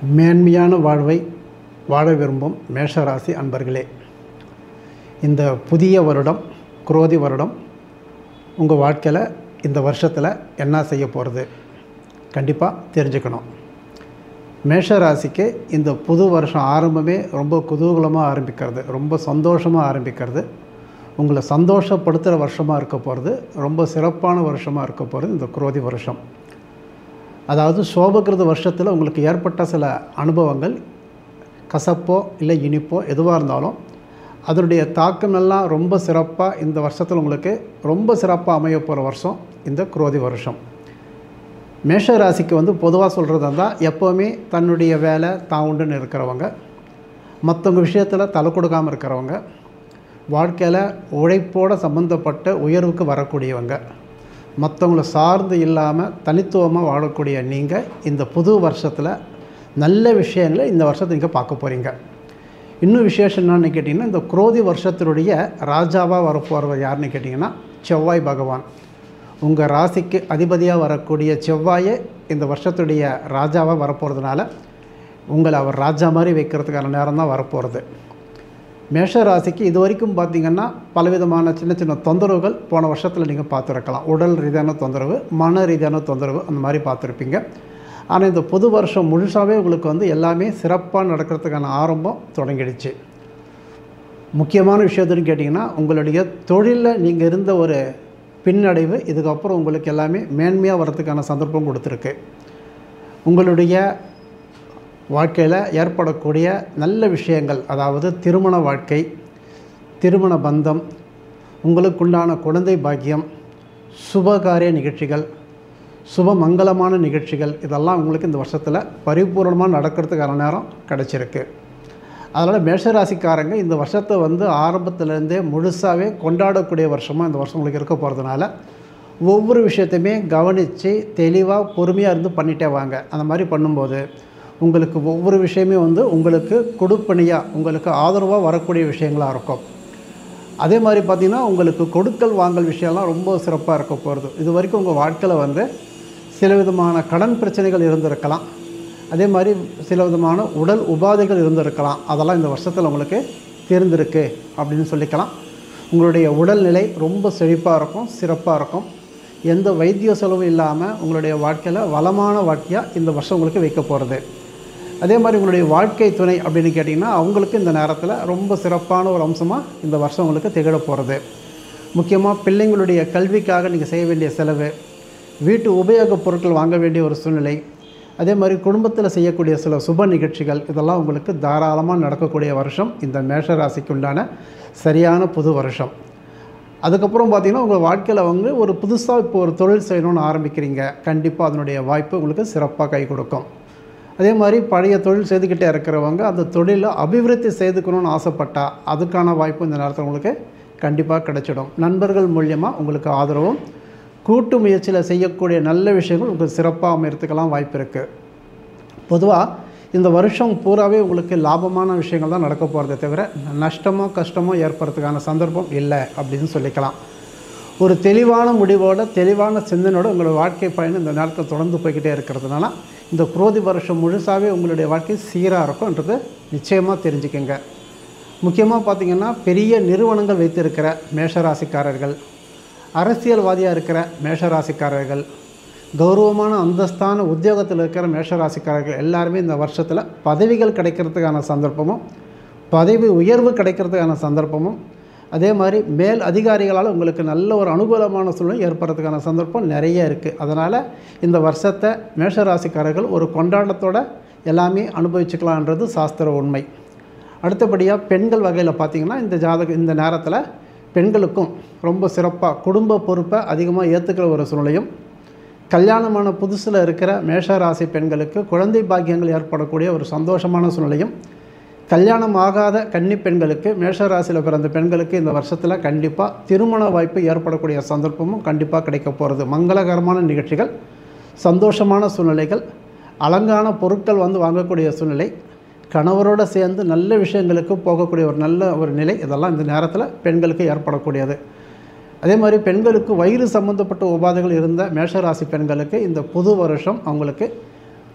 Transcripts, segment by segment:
மேன்மையான வாழ்வை வாழ விரும்பும் மேஷராசி அன்பர்களே, இந்த புதிய வருடம் குரோதி வருடம் உங்கள் வாழ்க்கையில் இந்த வருஷத்தில் என்ன செய்ய போகிறது கண்டிப்பாக தெரிஞ்சுக்கணும். மேஷராசிக்கு இந்த புது வருஷம் ஆரம்பமே ரொம்ப குதூகலமாக ஆரம்பிக்கிறது, ரொம்ப சந்தோஷமாக ஆரம்பிக்கிறது, உங்களை சந்தோஷப்படுத்துகிற வருஷமாக இருக்க போகிறது, ரொம்ப சிறப்பான வருஷமாக இருக்க போகிறது இந்த குரோதி வருஷம். அதாவது சோபகிருத வருஷத்தில் உங்களுக்கு ஏற்பட்ட சில அனுபவங்கள் கசப்போ இல்லை இனிப்போ எதுவாக இருந்தாலும் அதனுடைய தாக்கமெல்லாம் ரொம்ப சிறப்பாக இந்த வருஷத்தில் உங்களுக்கு ரொம்ப சிறப்பாக அமைய போகிற வருஷம் இந்த குரோதி வருஷம். மேஷ ராசிக்கு பொதுவாக சொல்கிறது இருந்தால் எப்போவுமே தன்னுடைய வேலை தான் உண்டுன்னு இருக்கிறவங்க, மற்றவங்க விஷயத்தில் தலை கொடுக்காமல் இருக்கிறவங்க, வாழ்க்கையில் உழைப்போடு சம்மந்தப்பட்ட உயர்வுக்கு வரக்கூடியவங்க, மற்றவங்கள சார்ந்து இல்லாமல் தனித்துவமாக வாழக்கூடிய நீங்கள் இந்த புது வருஷத்தில் நல்ல விஷயங்களை இந்த வருஷத்தை நீங்கள் பார்க்க போகிறீங்க. இன்னும் விசேஷம் என்னன்னு கேட்டிங்கன்னா, இந்த குரோதி வருஷத்தினுடைய ராஜாவாக வரப்போகிறவர் யாருன்னு கேட்டிங்கன்னா செவ்வாய் பகவான். உங்கள் ராசிக்கு அதிபதியாக வரக்கூடிய செவ்வாயே இந்த வருஷத்துடைய ராஜாவாக வரப்போகிறதுனால உங்களை அவர் ராஜா மாதிரி வைக்கிறதுக்கான நேரம் தான் வரப்போகிறது. மேஷ ராசிக்கு இது வரைக்கும் பார்த்திங்கன்னா பலவிதமான சின்ன சின்ன தொந்தரவுகள் போன வருஷத்தில் நீங்கள் பார்த்துருக்கலாம். உடல் ரீதியான தொந்தரவு, மன ரீதியான தொந்தரவு, அந்த மாதிரி பார்த்துருப்பீங்க. ஆனால் இந்த புது வருஷம் முழுசாகவே உங்களுக்கு எல்லாமே சிறப்பாக நடக்கிறதுக்கான ஆரம்பம் தொடங்கிடுச்சு. முக்கியமான விஷயத்துன்னு கேட்டிங்கன்னா, உங்களுடைய தொழிலில் நீங்கள் இருந்த ஒரு பின்னடைவு இதுக்கப்புறம் உங்களுக்கு எல்லாமே மேன்மையாக வரதுக்கான சந்தர்ப்பம் கொடுத்துருக்கு. உங்களுடைய வாழ்க்கையில் ஏற்படக்கூடிய நல்ல விஷயங்கள், அதாவது திருமண வாழ்க்கை, திருமண பந்தம், உங்களுக்குண்டான குழந்தை பாக்கியம், சுபகாரிய நிகழ்ச்சிகள், சுப மங்களமான நிகழ்ச்சிகள், இதெல்லாம் உங்களுக்கு இந்த வருஷத்தில் பரிபூர்ணமாக நடக்கிறதுக்கான நேரம் கிடச்சிருக்கு. அதனால் மேஷராசிக்காரங்க இந்த வருஷத்தை ஆரம்பத்துலேருந்தே முழுசாகவே கொண்டாடக்கூடிய வருஷமாக இந்த வருஷம் உங்களுக்கு இருக்க போகிறதுனால ஒவ்வொரு விஷயத்தையுமே கவனித்து தெளிவாக பொறுமையாக இருந்து பண்ணிகிட்டே வாங்க. அந்த மாதிரி பண்ணும்போது உங்களுக்கு ஒவ்வொரு விஷயமே உங்களுக்கு கொடுப்பணியாக, உங்களுக்கு ஆதரவாக வரக்கூடிய விஷயங்களாக இருக்கும். அதே மாதிரி பார்த்திங்கன்னா, உங்களுக்கு கொடுக்கல் வாங்கல் விஷயம்லாம் ரொம்ப சிறப்பாக இருக்க போகிறது. இது வரைக்கும் உங்கள் வாழ்க்கையில் சில விதமான கடன் பிரச்சனைகள் இருந்திருக்கலாம், அதே மாதிரி சில விதமான உடல் உபாதைகள் இருந்திருக்கலாம். அதெல்லாம் இந்த வருஷத்தில் உங்களுக்கு தீர்ந்திருக்கு அப்படின்னு சொல்லிக்கலாம். உங்களுடைய உடல்நிலை ரொம்ப செழிப்பாக இருக்கும், சிறப்பாக இருக்கும். எந்த வைத்திய செலவும் இல்லாமல் உங்களுடைய வாழ்க்கையில் வளமான வாழ்க்கையாக இந்த வருஷம் உங்களுக்கு வைக்க போகிறது. அதே மாதிரி உங்களுடைய வாழ்க்கை துணை அப்படின்னு கேட்டிங்கன்னா, அவங்களுக்கு இந்த நேரத்தில் ரொம்ப சிறப்பான ஒரு அம்சமாக இந்த வருஷம் உங்களுக்கு திகழ போகிறது. முக்கியமாக பிள்ளைங்களுடைய கல்விக்காக நீங்கள் செய்ய வேண்டிய செலவு, வீட்டு உபயோகப் பொருட்கள் வாங்க வேண்டிய ஒரு சூழ்நிலை, அதே மாதிரி குடும்பத்தில் செய்யக்கூடிய சில சுப நிகழ்ச்சிகள், இதெல்லாம் உங்களுக்கு தாராளமாக நடக்கக்கூடிய வருஷம் இந்த மேஷராசிக்கு உண்டான சரியான புது வருஷம். அதுக்கப்புறம் பார்த்திங்கன்னா, உங்கள் வாழ்க்கையில் ஒரு புதுசாக இப்போ ஒரு தொழில் செய்யணும்னு ஆரம்பிக்கிறீங்க, கண்டிப்பாக அதனுடைய வாய்ப்பு உங்களுக்கு சிறப்பாக கை கொடுக்கும். அதே மாதிரி பழைய தொழில் செய்துக்கிட்டே இருக்கிறவங்க அந்த தொழிலை அபிவிருத்தி செய்துக்கணும்னு ஆசைப்பட்டால் அதுக்கான வாய்ப்பு இந்த நேரத்தில் உங்களுக்கு கண்டிப்பாக கிடைச்சிடும். நண்பர்கள் மூலியமாக உங்களுக்கு ஆதரவும், கூட்டு முயற்சியில் செய்யக்கூடிய நல்ல விஷயங்கள் உங்களுக்கு சிறப்பாக அமையறதுக்கெல்லாம் வாய்ப்பு இருக்குது. பொதுவாக இந்த வருஷம் பூராவே உங்களுக்கு லாபமான விஷயங்கள் தான் நடக்க போகிறதே தவிர நஷ்டமோ கஷ்டமோ ஏற்படுறதுக்கான சந்தர்ப்பம் இல்லை அப்படின்னு சொல்லிக்கலாம். ஒரு தெளிவான முடிவோடு, தெளிவான சிந்தனையோடு உங்களோட வாழ்க்கை பயணம் இந்த நேரத்தில் தொடர்ந்து போய்கிட்டே இருக்கிறதுனால இந்த குரோதி வருஷம் முழுசாகவே உங்களுடைய வாழ்க்கை சீராக இருக்கும்ன்றது நிச்சயமாக தெரிஞ்சுக்கங்க. முக்கியமாக பார்த்திங்கன்னா, பெரிய நிறுவனங்கள் வைத்திருக்கிற மேஷராசிக்காரர்கள், அரசியல்வாதியாக இருக்கிற மேஷராசிக்காரர்கள், கௌரவமான அந்தஸ்தான உத்தியோகத்தில் இருக்கிற மேஷராசிக்காரர்கள் எல்லாருமே இந்த வருஷத்தில் பதவிகள் கிடைக்கிறதுக்கான சந்தர்ப்பமும், பதவி உயர்வு கிடைக்கிறதுக்கான சந்தர்ப்பமும், அதே மாதிரி மேல் அதிகாரிகளால் உங்களுக்கு நல்ல ஒரு அனுகூலமான சூழ்நிலை ஏற்படுறதுக்கான சந்தர்ப்பம் நிறைய இருக்குது. அதனால் இந்த வருஷத்தை மேஷராசிக்காரர்கள் ஒரு கொண்டாட்டத்தோடு எல்லாமே அனுபவிச்சுக்கலான்றது சாஸ்திர உண்மை. அடுத்தபடியாக பெண்கள் வகையில் பார்த்திங்கன்னா, இந்த நேரத்தில் பெண்களுக்கும் ரொம்ப சிறப்பாக குடும்ப பொறுப்பை அதிகமாக ஏற்றுக்கிற ஒரு சூழ்நிலையும், கல்யாணமான புதுசில் இருக்கிற மேஷராசி பெண்களுக்கு குழந்தை பாக்கியங்கள் ஏற்படக்கூடிய ஒரு சந்தோஷமான சூழ்நிலையும், கல்யாணம் ஆகாத கன்னி பெண்களுக்கு, மேஷராசியில் பிறந்த பெண்களுக்கு இந்த வருஷத்தில் கண்டிப்பாக திருமண வாய்ப்பு ஏற்படக்கூடிய சந்தர்ப்பமும் கண்டிப்பாக கிடைக்க போகிறது. மங்களகரமான நிகழ்ச்சிகள், சந்தோஷமான சூழ்நிலைகள், அலங்கான பொருட்கள் வாங்கக்கூடிய சூழ்நிலை, கணவரோடு சேர்ந்து நல்ல விஷயங்களுக்கு போகக்கூடிய ஒரு நல்ல ஒரு நிலை, இதெல்லாம் இந்த நேரத்தில் பெண்களுக்கு ஏற்படக்கூடியது. அதே மாதிரி பெண்களுக்கு வயிறு சம்மந்தப்பட்ட உபாதைகள் இருந்த மேஷராசி பெண்களுக்கு இந்த புது வருஷம் அவங்களுக்கு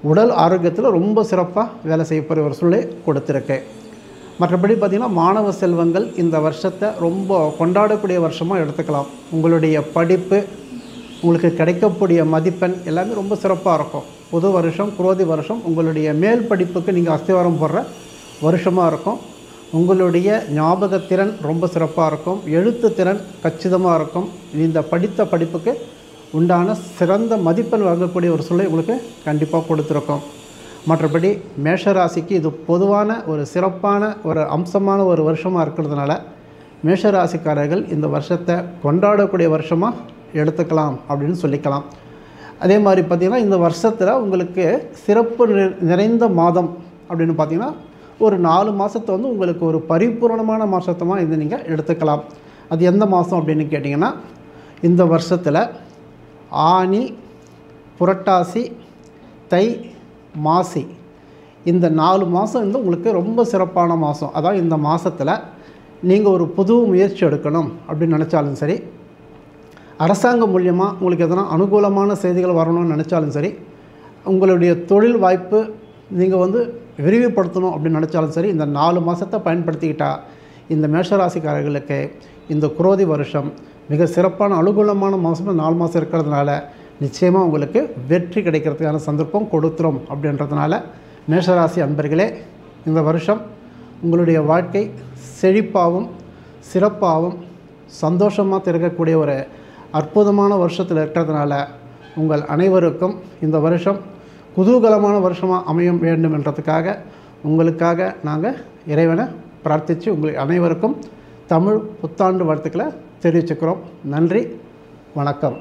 உடல் ஆரோக்கியத்தில் ரொம்ப சிறப்பாக வேலை செய்யப்படுற ஒரு சூழலை கொடுத்துருக்கேன். மற்றபடி பார்த்திங்கன்னா மாணவ செல்வங்கள் இந்த வருஷத்தை ரொம்ப கொண்டாடக்கூடிய வருஷமாக எடுத்துக்கலாம். உங்களுடைய படிப்பு, உங்களுக்கு கிடைக்கக்கூடிய மதிப்பெண் எல்லாமே ரொம்ப சிறப்பாக இருக்கும். புது வருஷம், குரோதி வருஷம் உங்களுடைய மேல் படிப்புக்கு நீங்கள் அஸ்திவாரம் போடுற வருஷமாக இருக்கும். உங்களுடைய ஞாபகத்திறன் ரொம்ப சிறப்பாக இருக்கும். எழுத்து திறன் கச்சிதமாக இருக்கும். இந்த படித்த படிப்புக்கு உண்டான சிறந்த மதிப்பெண் வாங்கக்கூடிய ஒரு சூழலை உங்களுக்கு கண்டிப்பாக கொடுத்துருக்கோம். மற்றபடி மேஷராசிக்கு இது பொதுவான ஒரு சிறப்பான ஒரு அம்சமான ஒரு வருஷமாக இருக்கிறதுனால மேஷராசிக்காரர்கள் இந்த வருஷத்தை கொண்டாடக்கூடிய வருஷமாக எடுத்துக்கலாம் அப்படின்னு சொல்லிக்கலாம். அதே மாதிரி பார்த்திங்கன்னா இந்த வருஷத்தில் உங்களுக்கு சிறப்பு நிறைந்த மாதம் அப்படின்னு பார்த்திங்கன்னா ஒரு 4 மாதத்தை வந்து உங்களுக்கு ஒரு பரிபூர்ணமான மாதமாக இது நீங்கள் எடுத்துக்கலாம். அது எந்த மாதம் அப்படின்னு கேட்டிங்கன்னா, இந்த வருஷத்தில் ஆனி, புரட்டாசி, தை, மாசி இந்த 4 மாதம் வந்து உங்களுக்கு ரொம்ப சிறப்பான மாதம். அதான் இந்த மாதத்தில் நீங்கள் ஒரு புது முயற்சி எடுக்கணும் அப்படின்னு நினச்சாலும் சரி, அரசாங்கம் மூலியமாக உங்களுக்கு எதனா அனுகூலமான செய்திகள் வரணும்னு நினச்சாலும் சரி, உங்களுடைய தொழில் வாய்ப்பு நீங்கள் வந்து விரிவுபடுத்தணும் அப்படின்னு நினச்சாலும் சரி, இந்த 4 மாதத்தை பயன்படுத்திக்கிட்டால் இந்த மேஷராசிக்காரர்களுக்கு இந்த குரோதி வருஷம் மிக சிறப்பான அனுகூலமான மாதம் 4 மாதம் இருக்கிறதுனால நிச்சயமாக உங்களுக்கு வெற்றி கிடைக்கிறதுக்கான சந்தர்ப்பம் கொடுத்துரும். அப்படின்றதுனால மேஷராசி அன்பர்களே, இந்த வருஷம் உங்களுடைய வாழ்க்கை செழிப்பாகவும் சிறப்பாகவும் சந்தோஷமாக திறக்கக்கூடிய ஒரு அற்புதமான வருஷத்தில் இருக்கிறதுனால உங்கள் அனைவருக்கும் இந்த வருஷம் குதூகலமான வருஷமாக அமையும் வேண்டும் என்றதுக்காக உங்களுக்காக நாங்கள் இறைவனை பிரார்த்தித்து உங்கள் அனைவருக்கும் தமிழ் புத்தாண்டு வாழ்த்துக்களை தெரிவிச்சுக்கிறோம். நன்றி, வணக்கம்.